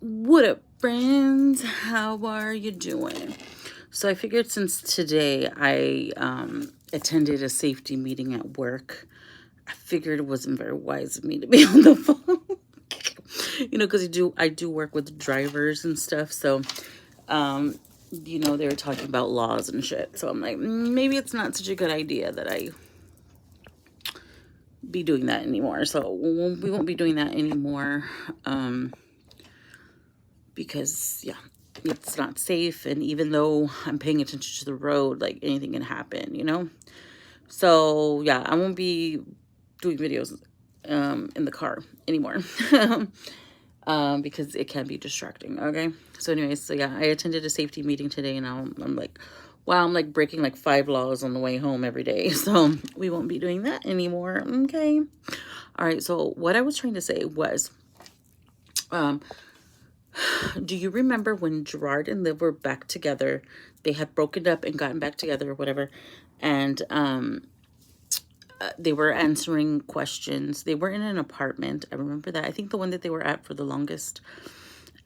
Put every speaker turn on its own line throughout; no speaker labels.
What up, friends? How are you doing? So I figured since today I attended a safety meeting at work, I figured it wasn't very wise of me to be on the phone. Because I do work with drivers and stuff. So they were talking about laws and shit. So I'm like, maybe it's not such a good idea that I be doing that anymore. So we won't be doing that anymore. Because yeah, it's not safe, and even though I'm paying attention to the road, like anything can happen. So yeah, I won't be doing videos in the car anymore. Because it can be distracting. Okay, so anyways, so yeah, I attended a safety meeting today, and I'm like, wow, I'm like breaking like 5 laws on the way home every day. So we won't be doing that anymore. Okay, all right. So what I was trying to say was, um do you remember when Gerard and Liv were back together? They had broken up and gotten back together or whatever. And they were answering questions. They were in an apartment. I remember that. I think the one that they were at for the longest.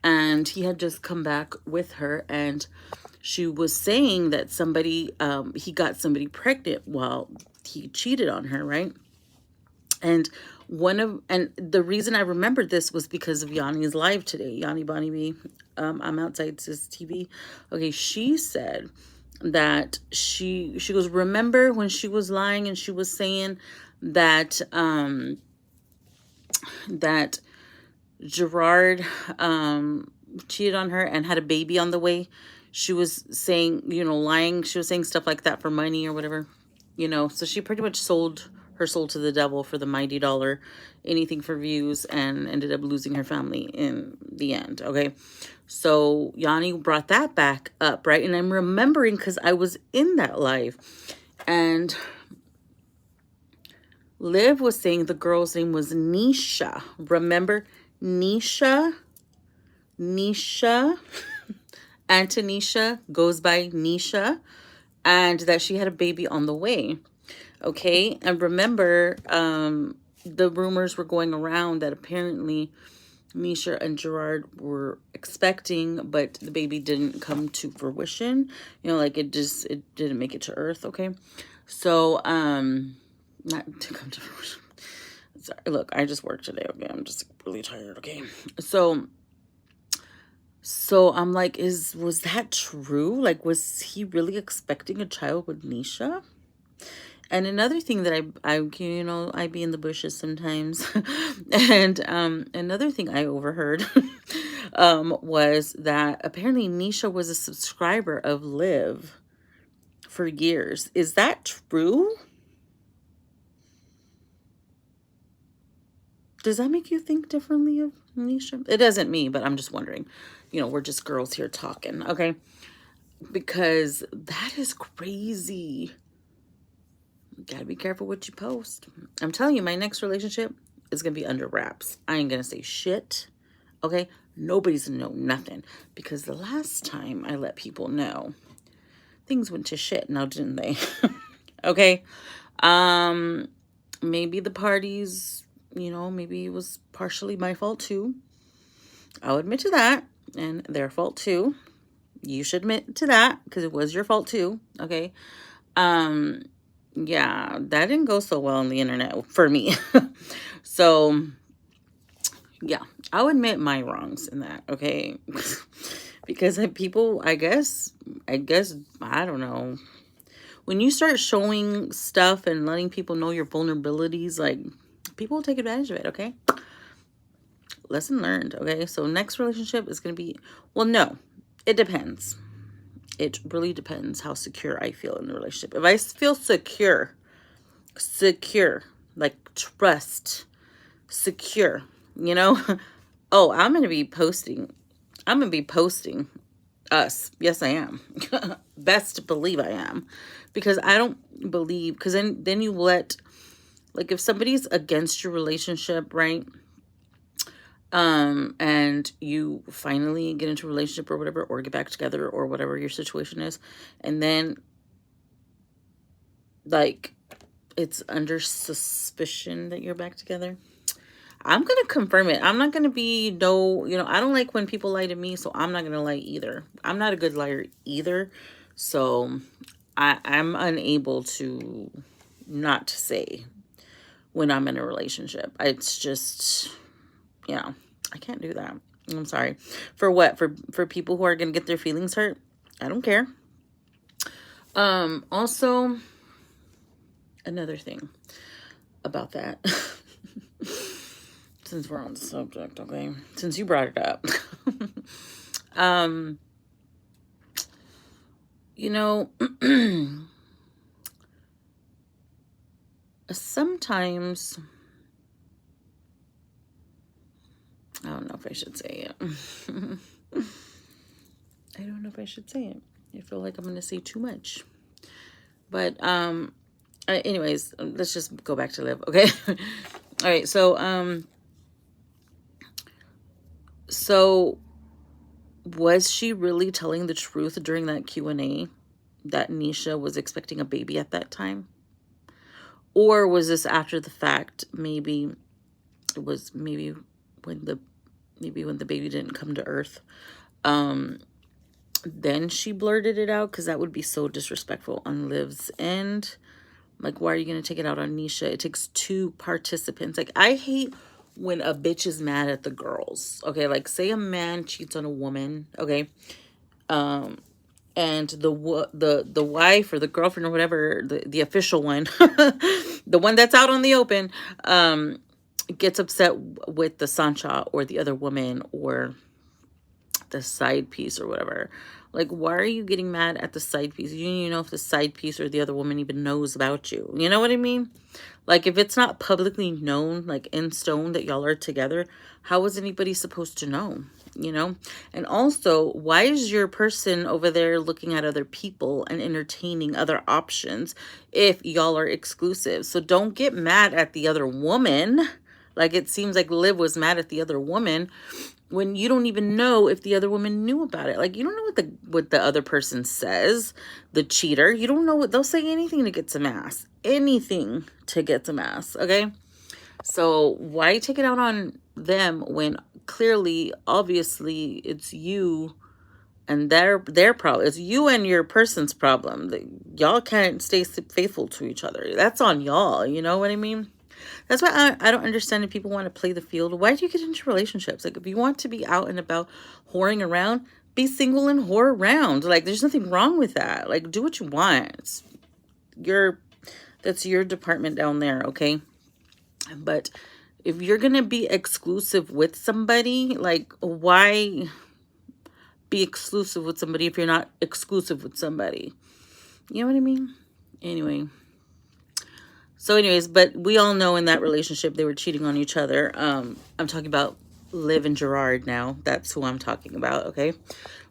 And he had just come back with her, and she was saying that he got somebody pregnant while he cheated on her, right? And the reason I remembered this was because of Yanni's live today. Yanni Bonnie B. I'm outside Sis TV. Okay, she said that she goes, remember when she was lying and she was saying that that Gerard cheated on her and had a baby on the way. She was saying, lying. She was saying stuff like that for money or whatever. So she pretty much sold her soul to the devil for the mighty dollar, anything for views, and ended up losing her family in the end. Okay. So Yanni brought that back up, right? And I'm remembering because I was in that live, and Liv was saying the girl's name was Nisha. Remember Nisha? Nisha. Antonisha goes by Nisha, and that she had a baby on the way. Okay. And remember, the rumors were going around that apparently Nisha and Gerard were expecting, but the baby didn't come to fruition. Like it didn't make it to Earth. Okay. So, not to come to fruition. Sorry, look, I just worked today. Okay. I'm just really tired. Okay. So I'm like, was that true? Like, was he really expecting a child with Nisha? And another thing that I be in the bushes sometimes. And another thing I overheard was that apparently Nisha was a subscriber of Liv for years. Is that true? Does that make you think differently of Nisha? It doesn't me, but I'm just wondering. We're just girls here talking, okay? Because that is crazy. Gotta be careful what you post. I'm telling you, my next relationship is gonna be under wraps. I ain't gonna say shit. Okay? Nobody's gonna know nothing. Because the last time I let people know, things went to shit now, didn't they? Okay. Maybe the parties, maybe it was partially my fault too. I'll admit to that. And their fault too. You should admit to that because it was your fault too. Okay. Yeah, that didn't go so well on the internet for me. So yeah, I'll admit my wrongs in that. Okay. Because people, I guess, I don't know. When you start showing stuff and letting people know your vulnerabilities, like, people will take advantage of it. Okay. Lesson learned. Okay. So next relationship is going to be, well, no, it depends. It really depends how secure I feel in the relationship. If I feel secure, like trust, secure, you know? Oh, I'm going to be posting us. Yes, I am. Best believe I am. Because I don't believe, because then you let, like, if somebody's against your relationship, right? And you finally get into a relationship or whatever, or get back together or whatever your situation is, and then, like, it's under suspicion that you're back together. I'm going to confirm it. I'm not going to be no, I don't like when people lie to me, so I'm not going to lie either. I'm not a good liar either. So I'm unable to not say when I'm in a relationship. It's just, I can't do that. I'm sorry. For what? For people who are going to get their feelings hurt? I don't care. Also, another thing about that. Since we're on the subject, okay? Since you brought it up. Sometimes, I don't know if I should say it. I don't know if I should say it. I feel like I'm going to say too much. But, anyways, let's just go back to Liv, okay? All right, so was she really telling the truth during that Q&A that Nisha was expecting a baby at that time? Or was this after the fact? Maybe it was when the baby didn't come to Earth. Then she blurted it out, because that would be so disrespectful on Liv's end. Like, why are you going to take it out on Nisha? It takes two participants. Like, I hate when a bitch is mad at the girls. Okay, like, say a man cheats on a woman, okay? And the wife or the girlfriend or whatever, the official one, the one that's out on the open, gets upset with the Sancha or the other woman or the side piece or whatever. Like, why are you getting mad at the side piece? You don't even know if the side piece or the other woman even knows about you. You know what I mean? Like, if it's not publicly known, like in stone, that y'all are together, how is anybody supposed to know? And also, why is your person over there looking at other people and entertaining other options if y'all are exclusive? So don't get mad at the other woman. Like, it seems like Liv was mad at the other woman when you don't even know if the other woman knew about it. Like, you don't know what the other person says, the cheater. You don't know what they'll say. Anything to get some ass. Anything to get some ass, okay? So why take it out on them when clearly, obviously, it's you and their problem. It's you and your person's problem. Y'all can't stay faithful to each other. That's on y'all. You know what I mean? That's why I don't understand if people want to play the field. Why do you get into relationships? Like, if you want to be out and about whoring around, be single and whore around. Like, there's nothing wrong with that. Like, do what you want. That's your department down there, okay? But if you're going to be exclusive with somebody, like, why be exclusive with somebody if you're not exclusive with somebody? You know what I mean? Anyway. So anyways, but we all know in that relationship they were cheating on each other. I'm talking about Liv and Gerard now. That's who I'm talking about, okay?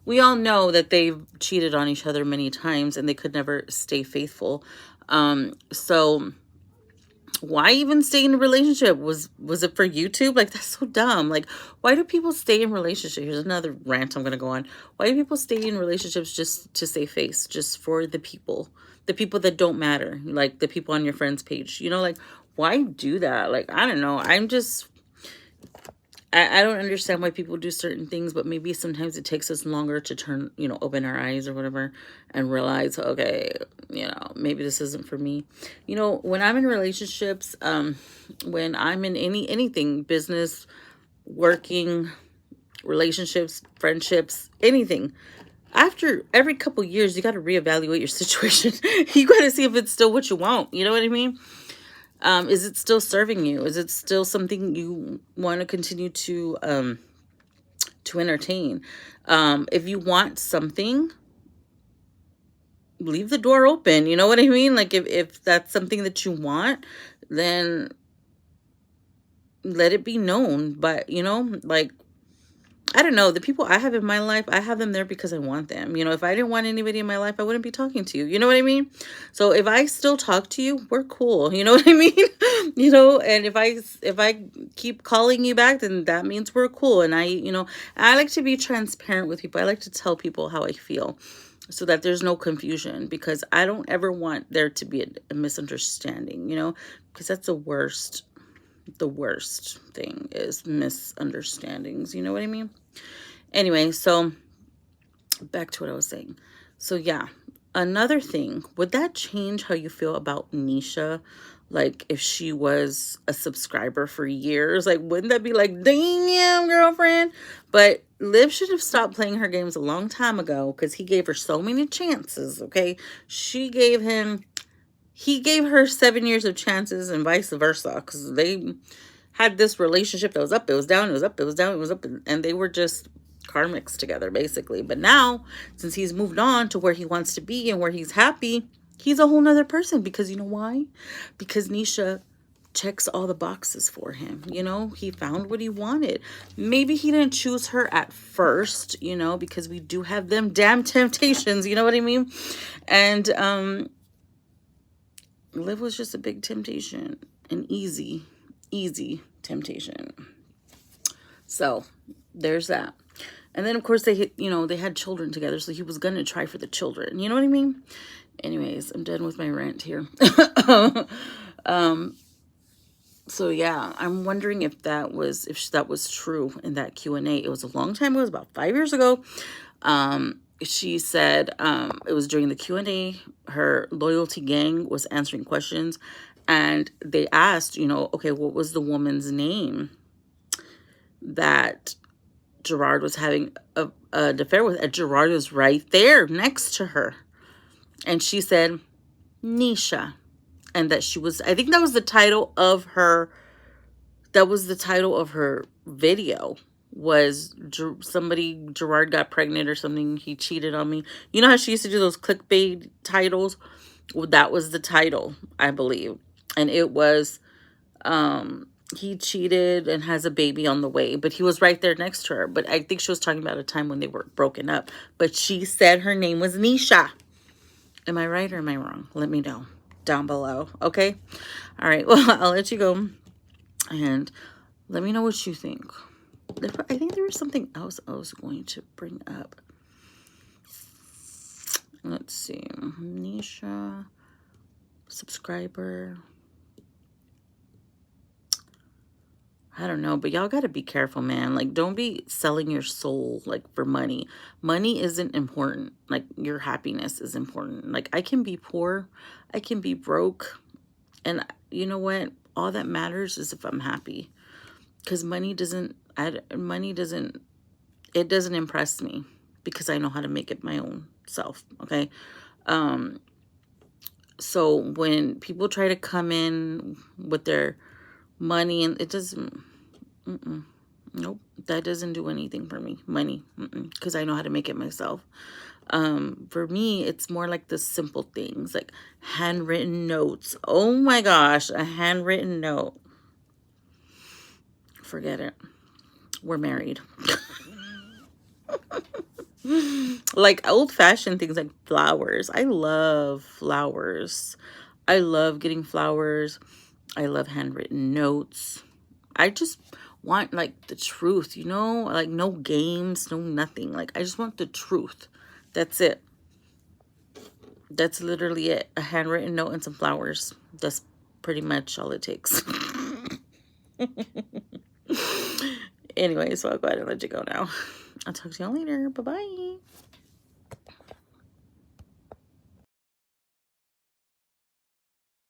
We all know that they've cheated on each other many times and they could never stay faithful. So why even stay in a relationship? Was it for YouTube? Like, that's so dumb. Like, why do people stay in relationships? Here's another rant I'm going to go on. Why do people stay in relationships just to save face? Just for the people that don't matter, like the people on your friends page, like, why do that? Like, I don't know. I don't understand why people do certain things, but maybe sometimes it takes us longer to turn, open our eyes or whatever and realize, okay, maybe this isn't for me. When I'm in relationships, when I'm in anything, business, working, relationships, friendships, anything, after every couple years, you got to reevaluate your situation. You got to see if it's still what you want. You know what I mean? Is it still serving you? Is it still something you want to continue to entertain? If you want something, leave the door open. You know what I mean? Like, if that's something that you want, then let it be known. But, like, I don't know. The people I have in my life, I have them there because I want them. If I didn't want anybody in my life, I wouldn't be talking to you. You know what I mean? So if I still talk to you, we're cool. You know what I mean? And if I keep calling you back, then that means we're cool. And I like to be transparent with people. I like to tell people how I feel so that there's no confusion, because I don't ever want there to be a misunderstanding, because that's the worst. the worst thing is misunderstandings. You know what I mean? Anyway, so back to what I was saying. So yeah, another thing, would that change how you feel about Nisha? Like if she was a subscriber for years, like wouldn't that be like, damn, girlfriend? But Liv should have stopped playing her games a long time ago because he gave her so many chances, okay? He gave her 7 years of chances and vice versa, because they had this relationship that was up, it was down, it was up, it was down, it was up, and they were just karmics together basically. But now, since he's moved on to where he wants to be and where he's happy, he's a whole nother person. Because you know why? Because Nisha checks all the boxes for him. You know, he found what he wanted. Maybe he didn't choose her at first, you know, because we do have them damn temptations, you know what I mean? And Liv was just a big temptation, an easy temptation. So there's that. And then of course they had children together, so he was gonna try for the children, you know what I mean? Anyways, I'm done with my rant here. So yeah, I'm wondering if that was true in that Q&A. It was a long time, it was about 5 years ago. She said it was during the Q&A, her loyalty gang was answering questions, and they asked, okay, what was the woman's name that Gerard was having an affair with? And Gerard was right there next to her. And she said, Nisha. And that she was, I think that was the title of her video, was Gerard got pregnant or something, he cheated on me. You know how she used to do those clickbait titles? Well, that was the title, I believe. And it was, he cheated and has a baby on the way, but he was right there next to her. But I think she was talking about a time when they were broken up. But she said her name was Nisha. Am I right or am I wrong? Let me know down below, okay? All right, well, I'll let you go. And let me know what you think. I think there was something else I was going to bring up. Let's see. Nisha, subscriber. I don't know, but y'all got to be careful, man. Like, don't be selling your soul, like, for money. Money isn't important. Like, your happiness is important. Like, I can be poor. I can be broke. And you know what? All that matters is if I'm happy. Because money doesn't impress me, because I know how to make it my own self, okay? So when people try to come in with their money, and it doesn't, nope, that doesn't do anything for me. Money, because I know how to make it myself. For me, it's more like the simple things, like handwritten notes. Oh my gosh, a handwritten note. Forget it. We're married. Like old-fashioned things like flowers. I love flowers. I love getting flowers. I love handwritten notes. I just want like the truth, like no games, no nothing. Like I just want the truth. That's it. That's literally it. A handwritten note and some flowers. That's pretty much all it takes. Anyway, so I'll go ahead and let you go now. I'll talk to y'all later. Bye-bye.